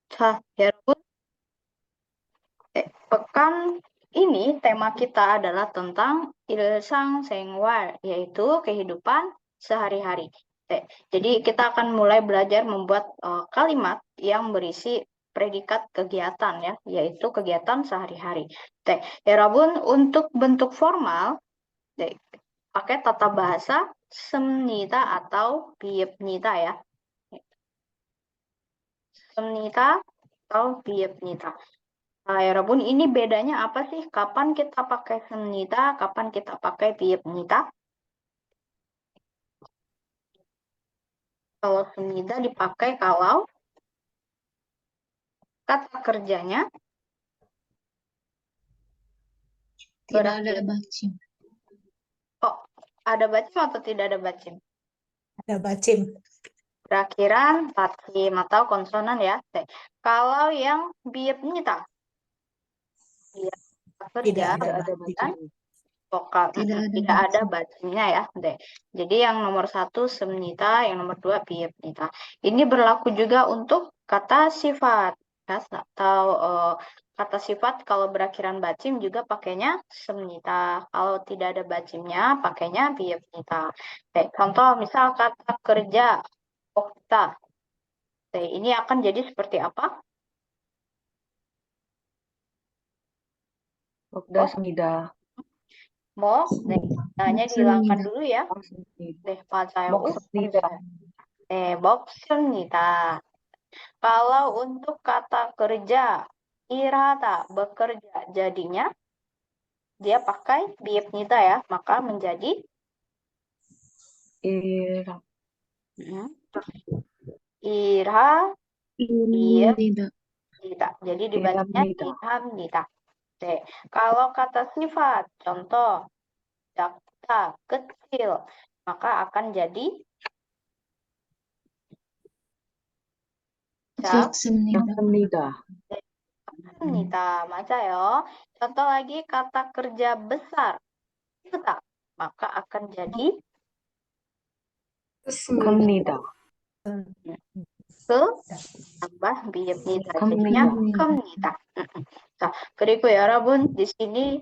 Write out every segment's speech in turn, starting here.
자, 여러분, pekan ini tema kita adalah tentang 일상생활, yaitu kehidupan sehari-hari. Jadi kita akan mulai belajar membuat kalimat yang berisi predikat kegiatan ya, yaitu kegiatan sehari-hari. 여러분, untuk bentuk formal, pakai tata bahasa 습니다 atau 비읍니다 ya. 습니다 atau 비읍니다. Nah, 여러분, ini bedanya apa sih? Kapan kita pakai 습니다, kapan kita pakai 비읍니다? Kalau 습니다 dipakai kalau kata kerjanya Tidak ada bacim. Oh, ada bacim atau tidak ada bacim? Ada bacim. Berakhiran bacim atau konsonan ya. Kalau yang bi읍니다, dia kerja dengan vokal, tidak ada bacimnya ya. Jadi yang nomor 1 습니다, yang nomor 2 비읍니다. Ini berlaku juga untuk kata sifat ya, atau kata sifat kalau berakhiran bacim juga pakainya 습니다. Kalau tidak ada bacimnya pakainya 비읍니다. Contoh misal kata kerja 먹다. Ini akan jadi seperti apa? 먹습니다. Hanya dihilangkan dulu ya. 맞아요. 먹습니다. 먹습니다. Kalau untuk kata kerja, 일하다, bekerja, jadinya dia pakai 비읍니다 ya, maka menjadi 일하. 일하, Tidak. tidak. Jadi dibacanya 일합니다. Kalau kata sifat, contoh 작다, kecil, maka akan jadi 작습니다. 맞아요. Contoh lagi kata kerja besar, 크다, maka akan jadi 큽니다. tambah 비읍니다. jadinya 큽니다. 자, 그리고 여러분 di sini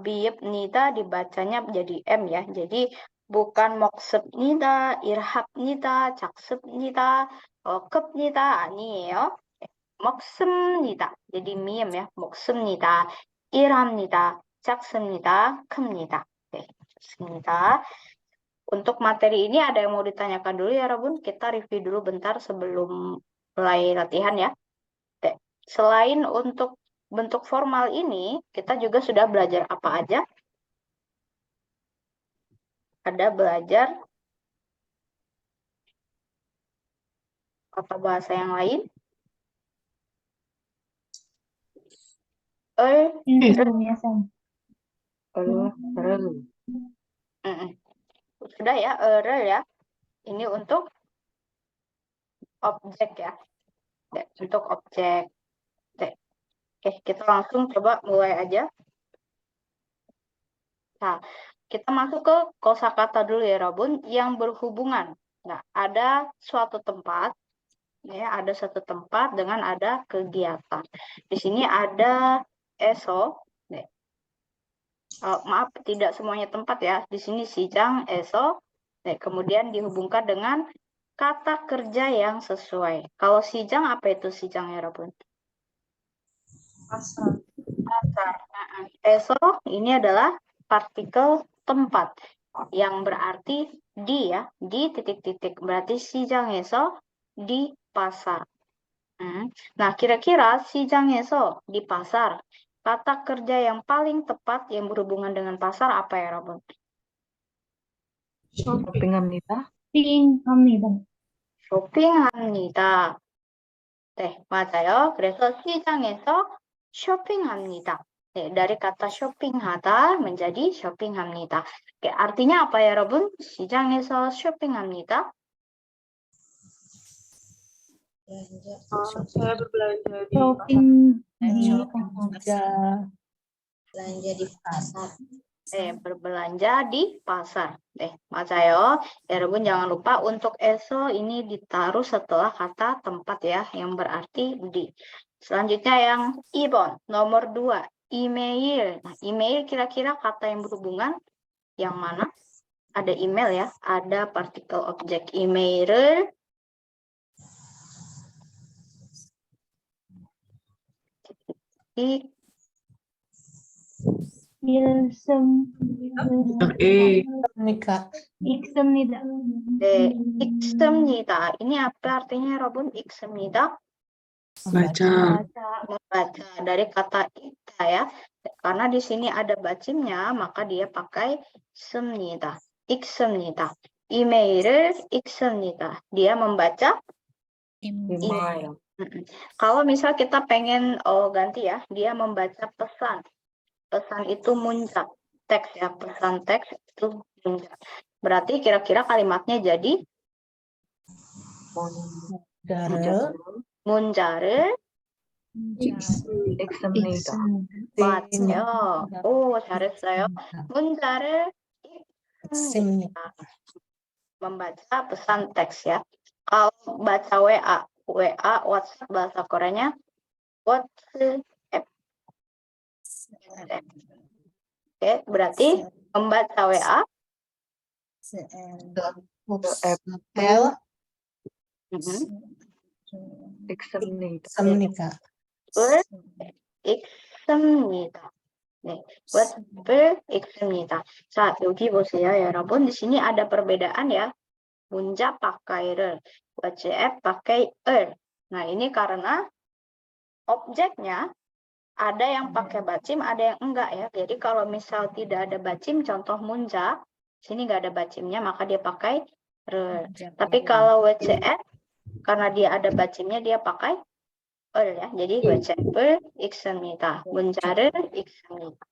비읍니다 dibacanya menjadi M ya. Jadi bukan 먹습니다, 일합니다, 작습니다, 큽니다 아니에요. 먹습니다. jadi miem ya. 먹습니다, 일합니다, 작습니다, 큽니다. 좋습니다. Untuk materi ini ada yang mau ditanyakan dulu ya, Rabun? Kita review dulu bentar sebelum mulai latihan ya. Selain untuk bentuk formal ini, kita juga sudah belajar apa aja? Ada belajar kata bahasa yang lain? Sudah ya, ya. Ini untuk objek ya. Untuk objek. Oke, kita langsung coba mulai aja. Nah, kita masuk ke kosakata dulu ya, Rabun, yang berhubungan. Nah, ada suatu tempat, ya, ada satu tempat dengan ada kegiatan. Di sini ada eso. Maaf, tidak semuanya tempat ya. Di sini sijang, eso. Kemudian dihubungkan dengan kata kerja yang sesuai. Kalau sijang, apa itu sijang ya, Rabun? Pasar. Eso ini adalah partikel tempat yang berarti di ya, di titik-titik. Berarti 시장에서 di pasar. Nah, kira-kira 시장에서 di pasar, kata kerja yang paling tepat yang berhubungan dengan pasar apa ya, Rabun? 쇼핑합니다. 쇼핑합니다. 맞아요. 그래서 시장에서 쇼핑합니다. dari kata shopping하다 menjadi shopping합니다. artinya apa ya, Robun? 시장에서 쇼핑합니다. Saya berbelanja di Shopping. belanja di pasar. berbelanja di pasar. 맞아요. 여러분 jangan lupa untuk eso ini ditaruh setelah kata tempat ya, yang berarti di. Selanjutnya yang 2번, nomor 2, email. Nah, email kira-kira kata yang berhubungan yang mana? Ada email ya, ada partikel objek email. Nika. 익습니다. Ini apa artinya, Robun? 익습니다. Baca. Membaca dari kata ikta ya. Karena di sini ada bacimnya, maka dia pakai 씁니다. 읽습니다. 이메일을 읽습니다. Dia membaca email. Kalau misal kita pengen ganti ya, dia membaca pesan. Pesan itu munjak. Teks ya, pesan teks itu munjak. Berarti kira-kira kalimatnya jadi 문자를 읽습니다. 맞아요. 오, 잘했어요. 문자를 읽습니다. membaca pesan teks ya. Kalau baca WA, WhatsApp bahasa Koreanya WhatsApp. Oke, berarti membaca WA 읽습니다. 읽습니다. 네, WhatsApp을 읽습니다. 자, 여기 보세요, 여러분. di sini ada perbedaan ya. 문자 pakai를, WhatsApp pakai er. Nah, ini karena objeknya ada yang pakai bacim, ada yang enggak ya. Jadi kalau misal tidak ada bacim, contoh munja, sini nggak ada bacimnya, maka dia pakai er. Tapi kalau WhatsApp, karena dia ada bacimnya, dia pakai ya. jadi WhatsApp을 읽습니다. 문자를 읽습니다.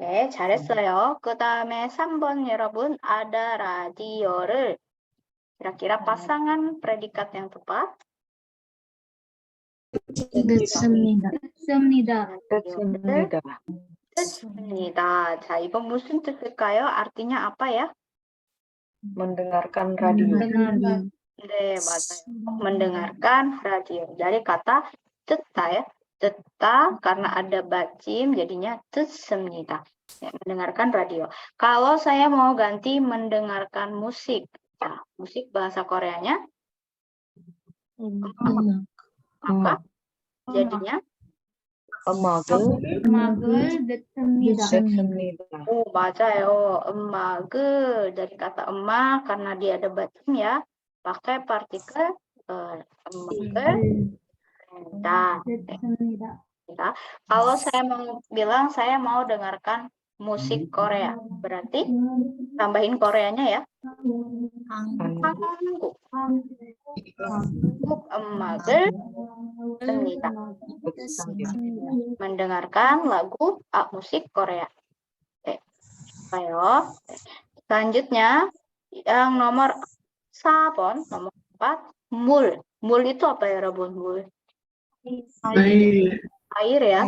네, 잘했어요. 그 다음에 3번 여러분, ada radio를. Kira-kira pasangan predikat yang tepat? 듣습니다. 듣습니다. 자, 이건 무슨 뜻일까요? artinya apa ya? mendengarkan radio. 네, 맞아요. mendengarkan radio. Dari kata 듣다 ya. 듣다 karena ada bacim jadinya 듣습니다. Ya, mendengarkan radio. Kalau saya mau ganti mendengarkan musik. Ya, musik bahasa Koreanya maka jadinya 음악을 듣습니다. 맞아요. 음악을 dari kata emak karena dia ada bacim ya, pakai partikel 음악을 듣습니다. Kalau saya mau bilang saya mau dengarkan musik Korea, berarti tambahin Koreanya ya. 한국 음악을 듣습니다. mendengarkan lagu musik Korea. Ayo. Selanjutnya yang nomor 4번, nomor 4, mul. Mul itu apa ya, Rabun? Mul. Air ya.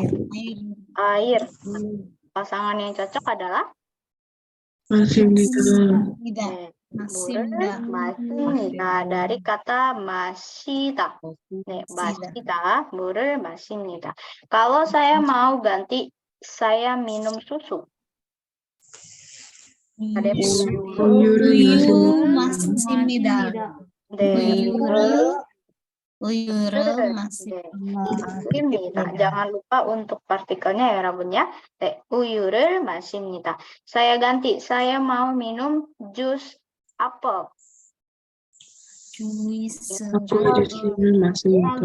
Air. Pasangan yang cocok adalah 마십니다. dari kata 마시다. 네, 마시다. 물을 마십니다. Kalau saya mau ganti saya minum susu. Ada 우유 마십니다. 네, 우유를 마십니다. Jangan lupa untuk partikelnya ya, Rabun ya. 우유를 마십니다. Saya ganti, saya mau minum jus apel. 사과 주스를 마십니다.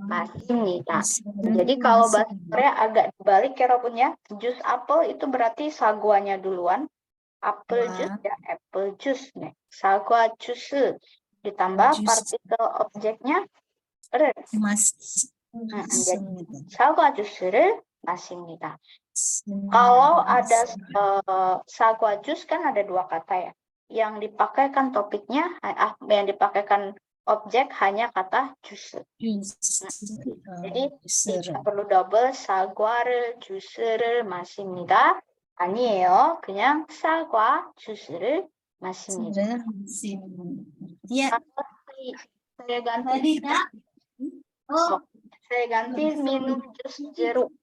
마십니다. Jadi kalau bahasa Korea agak dibalik ya, Rabun ya. Jus apel itu berarti saguanya duluan. Apple juice ya, apple juice nih. 사과 주스 ditambah partikel objeknya 를. jadi 사과 주스를 마십니다. Kalau ada 사과 jus kan ada dua kata ya. Yang dipakai kan topiknya, yang dipakaikan objek hanya kata 주스. jadi tidak perlu double 사과를 주스를 마십니다. 아니에요. 그냥 사과 주스를 마십니다. saya ganti saya ganti minum jus jeruk.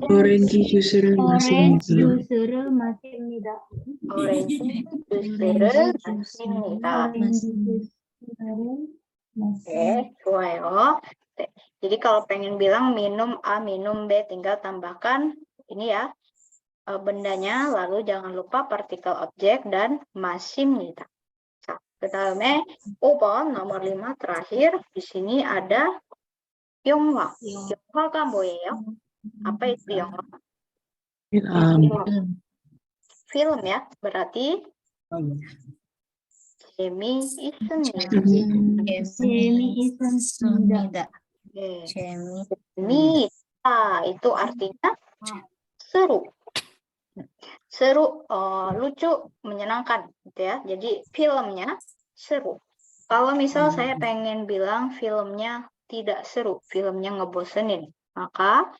오렌지 주스를 마십니다. 주스를 마십니다. 오렌지 주스를 마십니다. Oke, 좋아요. Oke, jadi kalau pengen bilang minum A, minum B, tinggal tambahkan ini ya, bendanya, lalu jangan lupa partikel objek dan 마십니다. 자, 그다음에 5번 nomor 5 terakhir di sini ada 영화. 영화가 뭐예요? Apa itu 영화? Film ya, berarti 재미있습니다. 재미있습니다. Oke. 재미있다 itu artinya seru. Seru, lucu, menyenangkan gitu ya. Jadi filmnya seru. Kalau misal saya pengen bilang filmnya tidak seru, filmnya ngebosenin, maka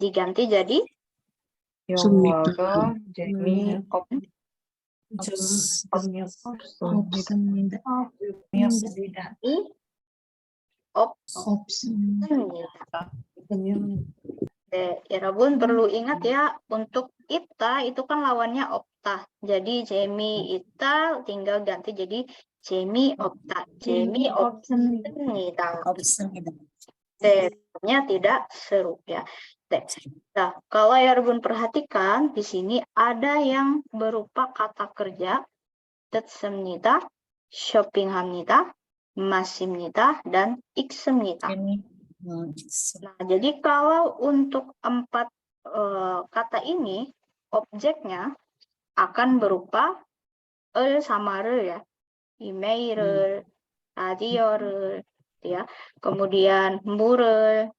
diganti jadi 영화가 없습니다. Oke, 여러분 perlu ingat ya, untuk ita itu kan lawannya opta. Jadi jemi ita tinggal ganti jadi jemi opta. Jemi opsimita. Nya tidak seru ya. Nah, kalau 여러분 perhatikan di sini ada yang berupa kata kerja 듣습니다, 쇼핑합니다, 마십니다, dan 읽습니다. Nah, jadi kalau untuk 4 kata ini, objeknya akan berupa sama ya. 이메일을, 라디오를, ya. Kemudian 물을.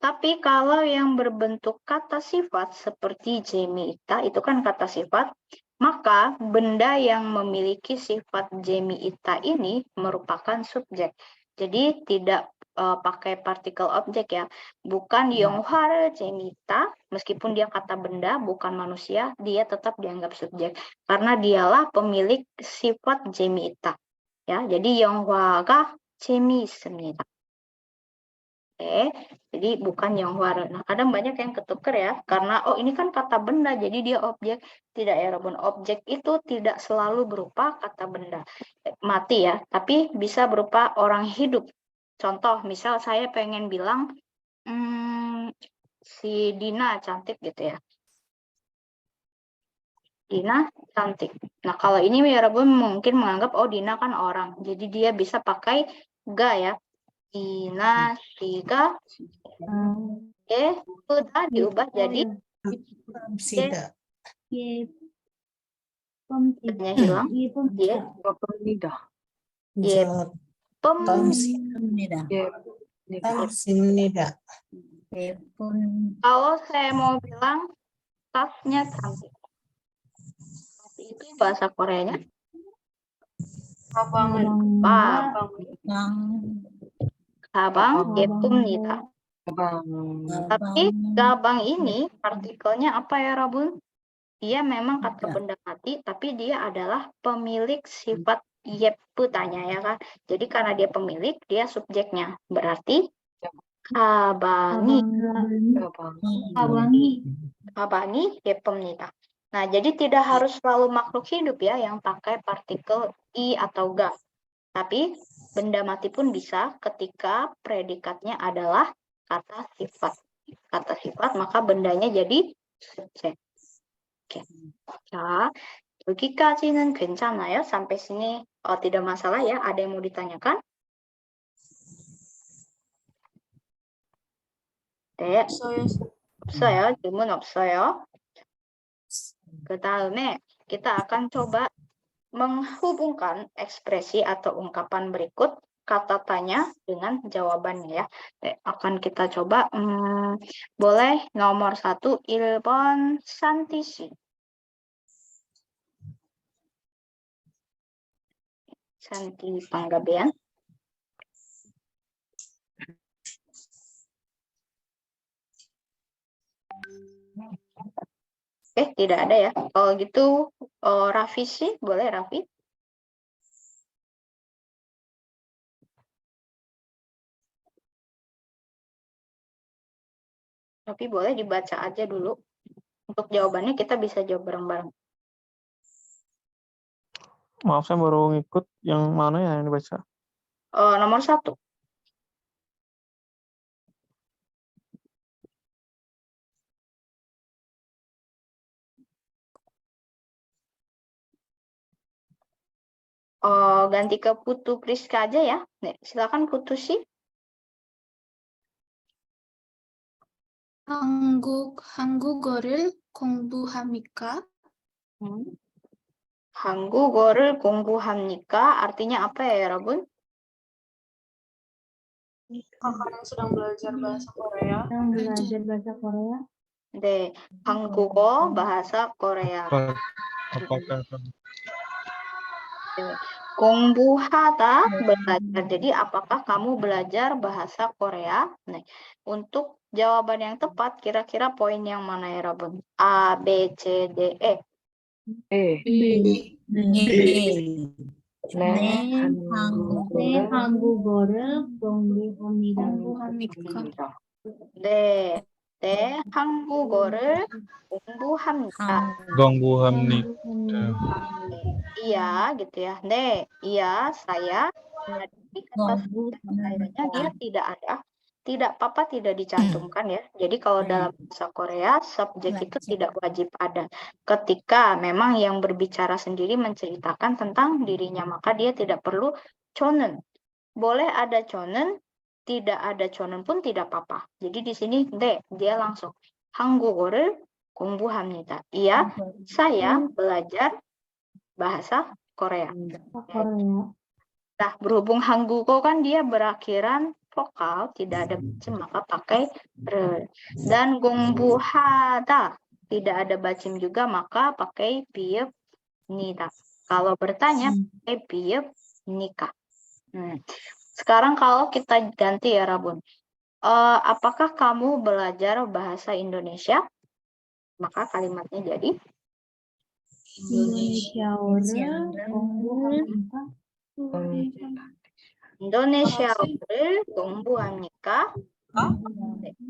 Tapi kalau yang berbentuk kata sifat seperti 재미있다, itu kan kata sifat, maka benda yang memiliki sifat 재미있다 ini merupakan subjek. Jadi tidak pakai partikel objek ya, bukan 영화를 재미있다, meskipun dia kata benda bukan manusia, dia tetap dianggap subjek karena dialah pemilik sifat 재미있다 ya. Jadi 영화가 재미있습니다. Oke, jadi bukan 영화를. Nah, kadang banyak yang ketuker ya, karena oh ini kan kata benda, jadi dia objek. Tidak ya, Robun. Objek itu tidak selalu berupa kata benda mati ya, tapi bisa berupa orang hidup. Contoh, misal saya pengen bilang si Dina cantik gitu ya. Dina cantik. Nah, kalau ini ya Robun mungkin menganggap oh Dina kan orang, jadi dia bisa pakai ga ya. Dina tiga sudah diubah jadi hilang kalau saya mau bilang tasnya cantik, itu bahasa Koreanya 가방 예쁩니다. Tapi gabang ini partikelnya apa ya Rabun? Dia memang kata benda mati, tapi dia adalah pemilik sifat 예쁘다nya ya kan. Jadi karena dia pemilik, dia subjeknya. Berarti 가방이 예쁩니다. Nah, jadi tidak harus selalu makhluk hidup ya yang pakai partikel i atau ga. Tapi benda mati pun bisa ketika predikatnya adalah kata sifat. Kata sifat, maka bendanya jadi subjek. Oke. Ya, 여기까지는 괜찮아요? Sampai sini tidak masalah ya? Ada yang mau ditanyakan? 네. 없어요. 질문 없어요. 그 다음에 kita akan coba menghubungkan ekspresi atau ungkapan berikut kata tanya dengan jawabannya ya. Akan kita coba, boleh nomor 1, 1번 산티 씨. Santi Panggabean. Tidak ada ya. Kalau gitu, Raffi sih, boleh Raffi? Tapi boleh dibaca aja dulu. Untuk jawabannya kita bisa jawab bareng-bareng. Maaf, saya baru ngikut. Yang mana ya yang dibaca? Nomor 1. Ganti ke Putu Priska aja ya. Nih, silakan Putu sih. 한국어를 공부합니까? 한국어를 공부합니까? Artinya apa ya, Rabun? Kakak yang sedang belajar bahasa Korea. Sedang belajar bahasa Korea. 네, 한국어 bahasa Korea. Apakah 공부하다 belajar. Jadi apakah kamu belajar bahasa Korea? Nah, untuk jawaban yang tepat kira-kira poin yang mana ya, Rabun? A, B, C, D, E. 한국어를 공부합니다. 네, 한국어를 공부합니다. Gongbuhamnik. Iya, gitu ya. Iya, saya. Jadi kata sayanya dia tidak apa-apa tidak dicantumkan ya. Jadi kalau dalam bahasa Korea subjek itu tidak wajib ada. Ketika memang yang berbicara sendiri menceritakan tentang dirinya, maka dia tidak perlu chonen. Boleh ada chonen, tidak ada chonen pun tidak apa-apa. Jadi di sini dia langsung 한국어를 공부합니다. Iya, saya belajar bahasa Korea. Nah, berhubung Hanggugo kan dia berakhiran vokal, tidak ada bacem, maka pakai re. Dan gongbuhada, tidak ada bacem juga, maka pakai biep nida. Kalau bertanya, pakai biep nika. Sekarang kalau kita ganti ya, Rabun. Apakah kamu belajar bahasa Indonesia? Maka kalimatnya jadi Indonesia를 공부합니까?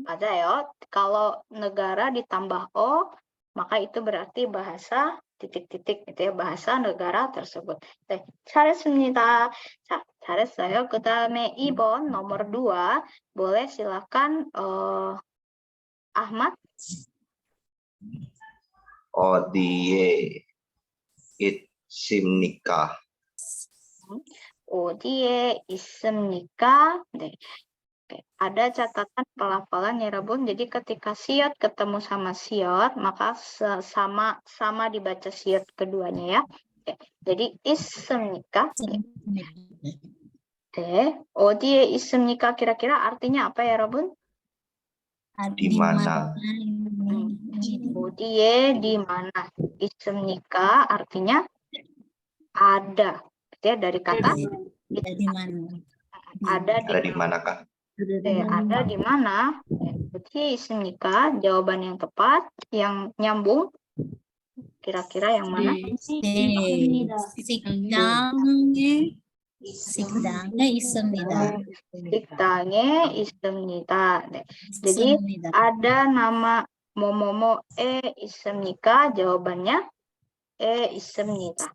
맞아요. Kalau negara ditambah O, maka itu berarti bahasa titik-titik itu ya, bahasa negara tersebut. 잘했습니다. 자, 잘했어요. 그 다음에 2번 nomor 2, boleh silakan Ahmad. 어디에 있습니까? 어디에 있습니까? 네. Oke. Ada catatan pelafalan ya, Rabun. Jadi ketika siot ketemu sama siot, maka sama dibaca siot keduanya ya. Oke. Jadi 있습니까? Oke. 어디에 있습니까? Kira-kira artinya apa ya, Rabun? Di mana? 어디에 di mana? 있습니까? Artinya ada. Ya, dari kata Di mana? ada Ada di manakah? Ada di mana? Berarti 있습니까? Jawaban yang tepat, yang nyambung. Kira-kira yang mana? 식당에 있습니다. 식당에 있습니다. 네. Jadi ada nama momomo 있습니까? Jawabannya 있습니다.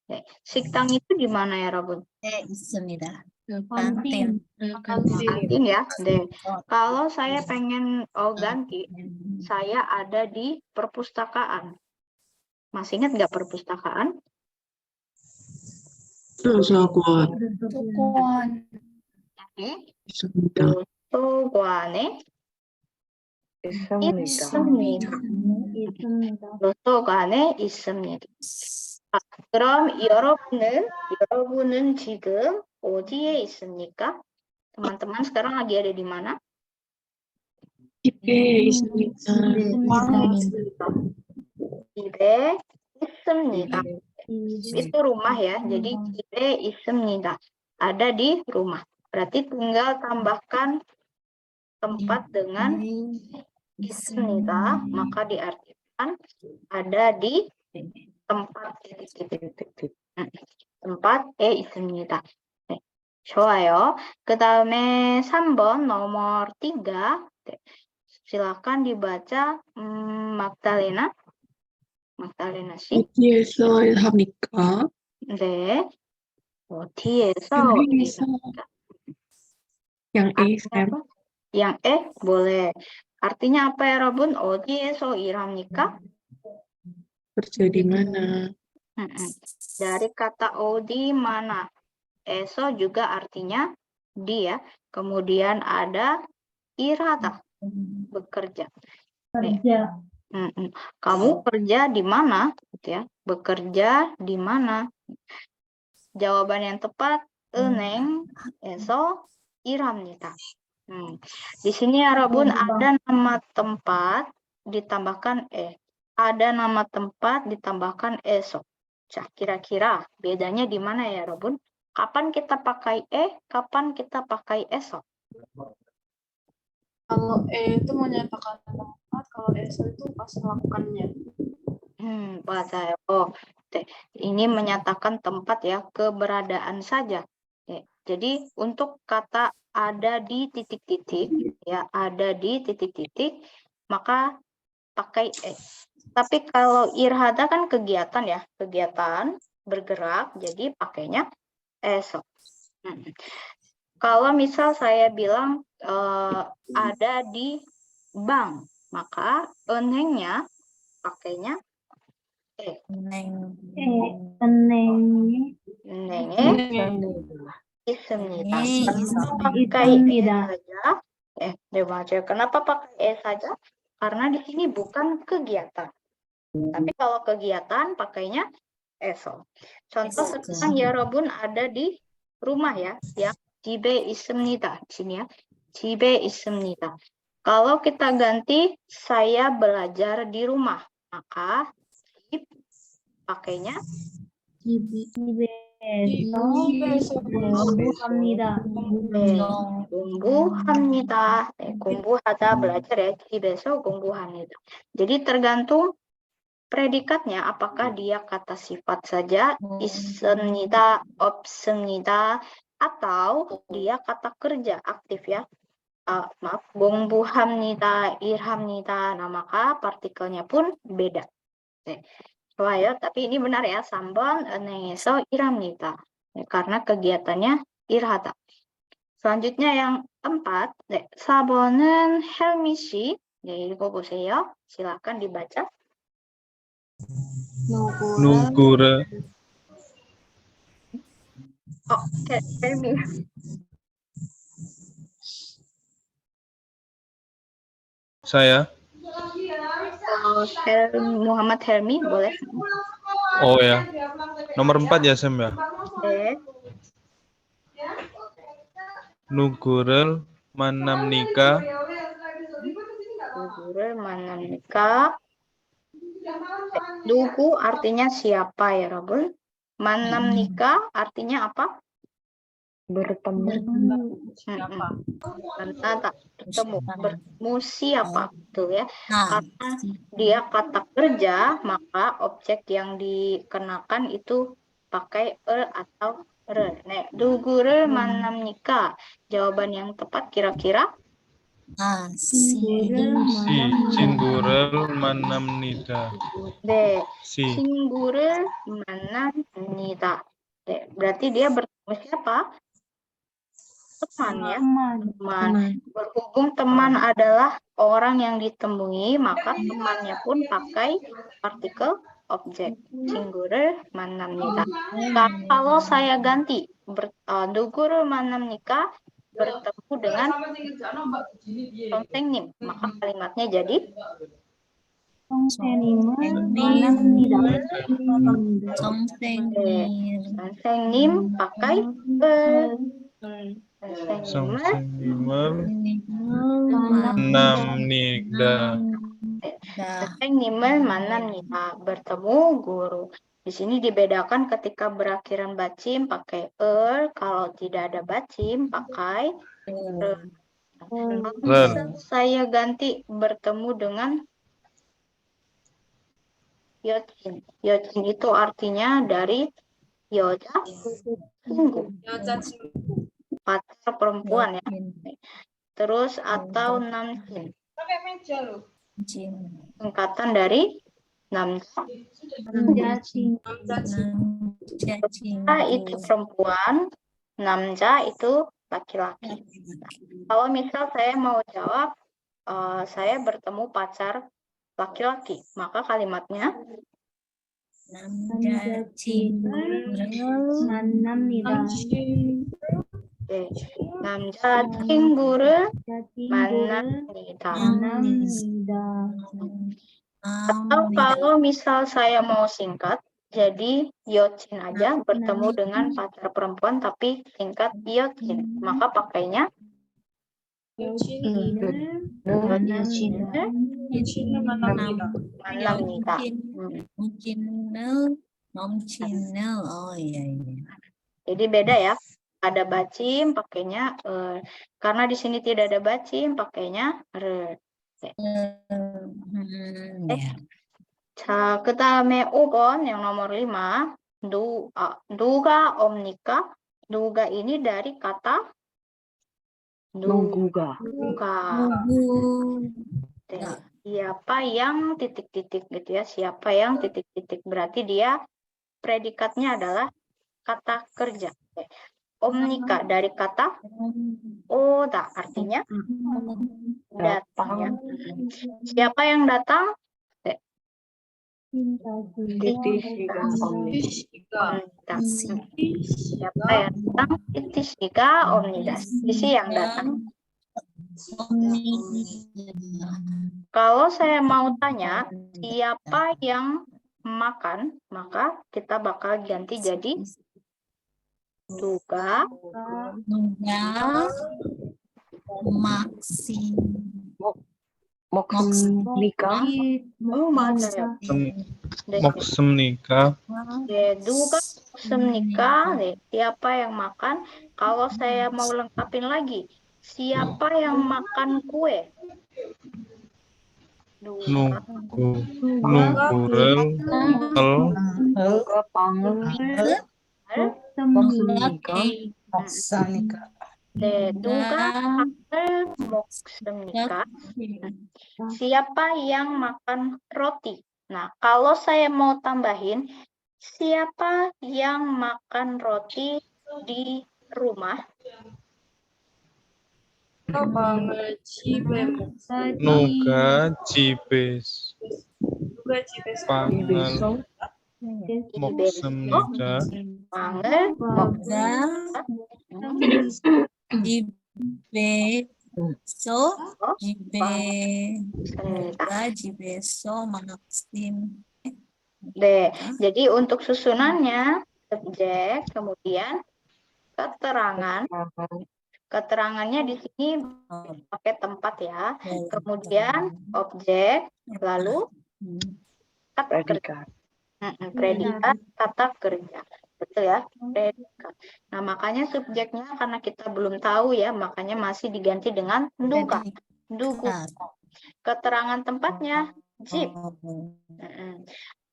네. 식당 itu di mana ya, Rabun? 있습니다. Kantin. Kantin ya. 네. Kalau saya pengen ganti, saya ada di perpustakaan. Masih ingat nggak perpustakaan? 도서관 있습니다. 도서관에 있습니다. 도서관에 있습니다. 그럼 여러분은 지금 어디에 있습니까? Teman-teman sekarang lagi ada di mana? 집에 있습니다. 집에 있습니다. Itu rumah ya. Jadi 집에 있습니다. Ada di rumah. Berarti tinggal tambahkan tempat dengan 있습니다. Maka diartikan ada di tempat titik-titik. tempat 있습니다. 네. 좋아요. 그 다음에 3번 nomor 3. 네. silakan dibaca Magdalena. Magdalena 씨. 어디에서 합니까? 네. 어디에서 어디에서? Yang A, Sam. yang boleh. Artinya apa ya, Robun? 어디에서 일합니까? Kerja di mana? Dari kata 어디 mana. Eso juga artinya di ya. Kemudian ada irada, bekerja. Kerja. Kamu kerja di mana? Gitu ya. Bekerja di mana? Jawaban yang tepat 은행 eso 일합니다. Di sini ya Robun ada nama tempat ditambahkan ada nama tempat ditambahkan eso. Kira-kira bedanya di mana ya Robun? Kapan kita pakai kapan kita pakai eso? Kalau itu menyatakan tempat, kalau eso itu pas melakukannya. 맞아요. Ini menyatakan tempat ya, keberadaan saja. Jadi untuk kata ada di titik-titik, ya ada di titik-titik, maka pakai Tapi kalau irhada kan kegiatan ya, kegiatan bergerak, jadi pakainya eso. Kalau misal saya bilang ada di bank, maka 은행nya pakainya 있습니다. Kenapa pakai saja? Karena di sini bukan kegiatan. Tapi kalau kegiatan pakainya eso. Contoh sekarang ya Robun ada di rumah ya, yang 집에 있습니다. Di sini ya, 집에 있습니다. Kalau kita ganti saya belajar di rumah, maka pakainya 공부합니다. 공부하다 belajar ya, 집에서 공부합니다. Jadi tergantung predikatnya, apakah dia kata sifat saja, 있습니다, 없습니다, atau dia kata kerja aktif ya. Maaf, 공부합니다, 일합니다. Nah, maka partikelnya pun beda. Wah ya, tapi ini benar ya, 3번 은행에서 일합니다. Karena kegiatannya irhata. Selanjutnya yang 4, 4번은 헬미 씨. 읽어보세요. silakan dibaca. 누구를 헬미. saya. Muhammad Helmi, boleh? Oh ya. Nomor 4 ya, Sam ya. 누구를 만납니까? 누구를 만납니까? 누구 artinya siapa ya, Robun? 만납니까 artinya apa? Bertemu. Karena tak bertemu. Bertemu siapa? Betul ya. Karena dia kata kerja, maka objek yang dikenakan itu pakai atau 누구를 만납니까? Jawaban yang tepat kira-kira? 친구를 만납니다. 네, 친구를 만납니다. 네, berarti dia bertemu siapa? Teman ya. Teman. Berhubung teman adalah orang yang ditemui, maka temannya pun pakai partikel objek. 친구를 만납니다. Kalau saya ganti 누구를 만납니까 bertemu dengan 선생님, maka kalimatnya jadi 선생님 pakai 선생님을 만납니다. 선생님을 만납니다. bertemu guru. Di sini dibedakan ketika berakhiran bacim pakai kalau tidak ada bacim pakai Kalau misal saya ganti bertemu dengan Yocin. Yocin itu artinya dari Yoja sungguh. Pacar perempuan ya. Terus atau Namjin. Singkatan dari Namja. Itu perempuan, Namja itu laki-laki. Kalau misal saya mau jawab, saya bertemu pacar laki-laki, maka kalimatnya 남자 친구를 만납니다. Atau kalau misal saya mau singkat, jadi Yocin aja bertemu dengan pacar perempuan tapi singkat Yocin, maka pakainya 만납니다. Oh iya iya. Jadi beda ya. Ada bacim pakainya karena di sini tidak ada bacim pakainya 자, 그다음에 5번 yang nomor 5. 누가 옵니까? 누가 ini dari kata 누가. Siapa yang titik-titik gitu ya. Siapa yang titik-titik berarti dia predikatnya adalah kata kerja. Omnika dari kata oda artinya datang ya. Siapa yang datang? Siapa yang datang? Itishika omnidas. Isi yang datang. Kalau saya mau tanya siapa yang makan, maka kita bakal ganti jadi Duga Moksmnika. Oh, mana ya? Moksmnika. Duga moksmnika. Siapa yang makan? Kalau saya mau lengkapin lagi, siapa yang makan kue? 누구를 Moksmnika. Siapa yang makan roti? Nah, kalau saya mau tambahin, siapa yang makan roti di rumah? 누가 집에 빵을 먹습니까? Panggil 집에서 막심. Jadi untuk susunannya subjek, kemudian keterangan. Keterangannya di sini pakai tempat ya. Kemudian objek, lalu kata kerja. Predikat, kata kerja. Betul ya, predikat. Nah, makanya subjeknya karena kita belum tahu ya, makanya masih diganti dengan duga. Duga. Keterangan tempatnya jeep.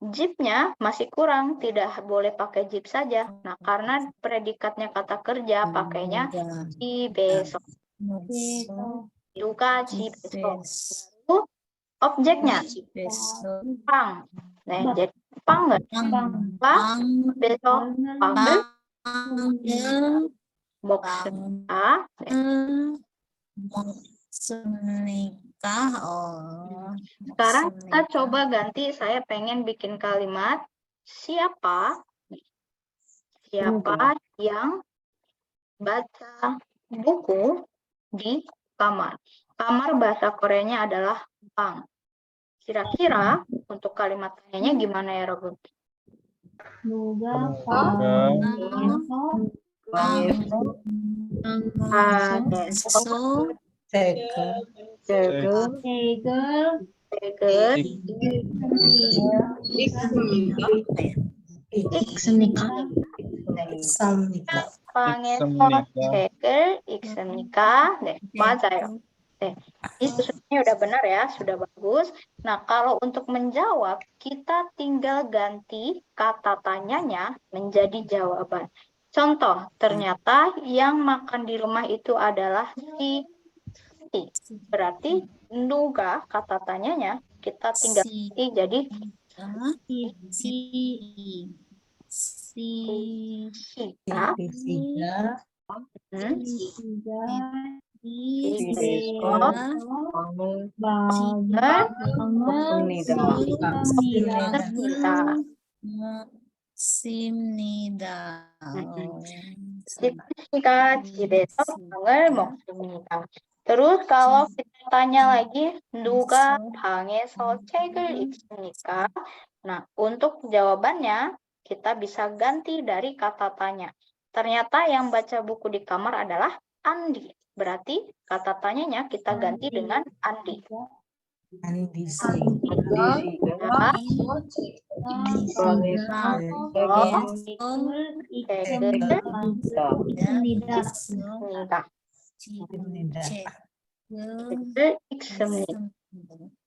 Jeepnya masih kurang, tidak boleh pakai jeep saja. Nah, karena predikatnya kata kerja, pakainya besok. Duga besok. Lalu objeknya pang. Nah, jadi pang besok panggil moksmnika. Sekarang kita coba ganti, saya pengen bikin kalimat siapa yang baca buku di kamar. Kamar bahasa Koreanya adalah bang. Kira-kira untuk kalimat tanyanya gimana ya, Robun? 읽습니까? 네. 읽습니까? 방에서 읽습니까? 책을 읽습니까? 네, 맞아요. 네, ini susunannya udah benar ya, sudah bagus. Nah, kalau untuk menjawab, kita tinggal ganti kata tanyanya menjadi jawaban. Contoh, ternyata yang makan di rumah itu adalah si Siti. Berarti nuga kata tanyanya kita tinggal ganti jadi Sita. simnida. Jika 집에서 방을 먹습니다. Terus kalau kita tanya lagi, 누가 방에서 책을 읽습니까? Nah, untuk jawabannya kita bisa ganti dari kata tanya. Ternyata yang baca buku di kamar adalah Andi. Berarti kata tanyanya kita ganti dengan Andi.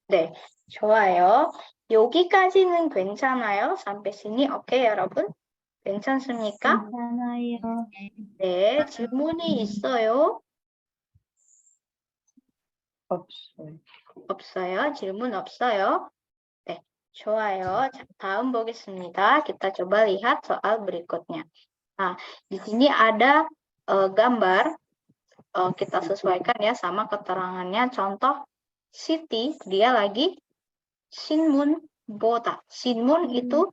네, 좋아요. 여기까지는 괜찮아요? sampai sini oke 여러분? 괜찮습니까? 괜찮아요. 네, 질문이 있어요? 없어요. 질문 없어요? 네, 좋아요. 자, 다음 보겠습니다. kita coba lihat soal berikutnya. Nah, di sini ada gambar. Kita sesuaikan ya sama keterangannya. Contoh, Siti, dia lagi Sinmun Bota. Sinmun itu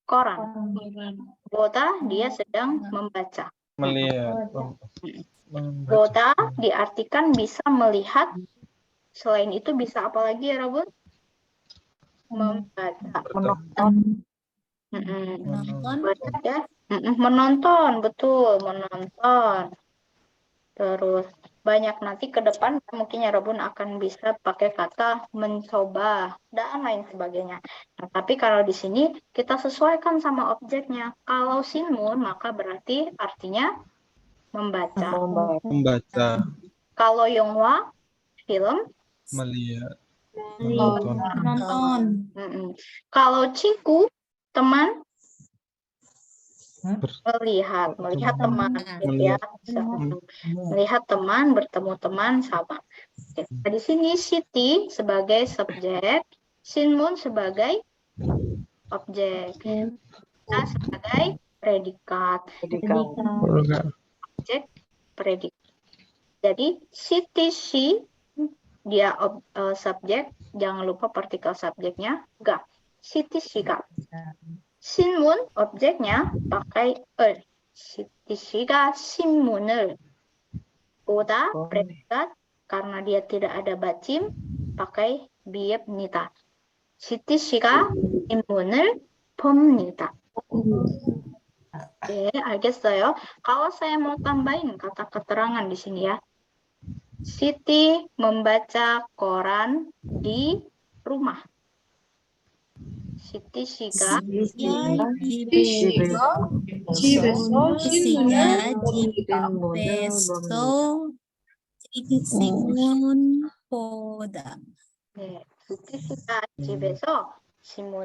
koran. Bota, dia sedang membaca. Melihat. Bota diartikan bisa melihat. Selain itu bisa apa lagi ya, Rabun? Membaca. Baca ya. Menonton, betul, menonton. Terus banyak nanti ke depan mungkin ya Rabun akan bisa pakai kata mencoba dan lain sebagainya. Nah, tapi kalau di sini kita sesuaikan sama objeknya. Kalau sinmun maka berarti artinya membaca. Membaca. Kalau yonghwa film Melihat. Nonton. Kalau ciku teman melihat teman ya, melihat teman, bertemu teman sama. Nah, di sini Siti sebagai subjek, Sinmun sebagai objek, kita sebagai predikat. Objek predikat. Jadi Siti si dia subjek, jangan lupa partikel subjeknya ga. Siti si ga. Sinmun objeknya pakai er. Siti si가 신문을 보다 predikat karena dia tidak ada bacim pakai biebnita. Siti si가 신문을 봅니다. Oke, 알겠어요. Kalau saya mau tambahin kata keterangan di sini ya. Siti membaca koran di rumah. Siti si가 신문 보다. 네, Siti si가 집에서 신문을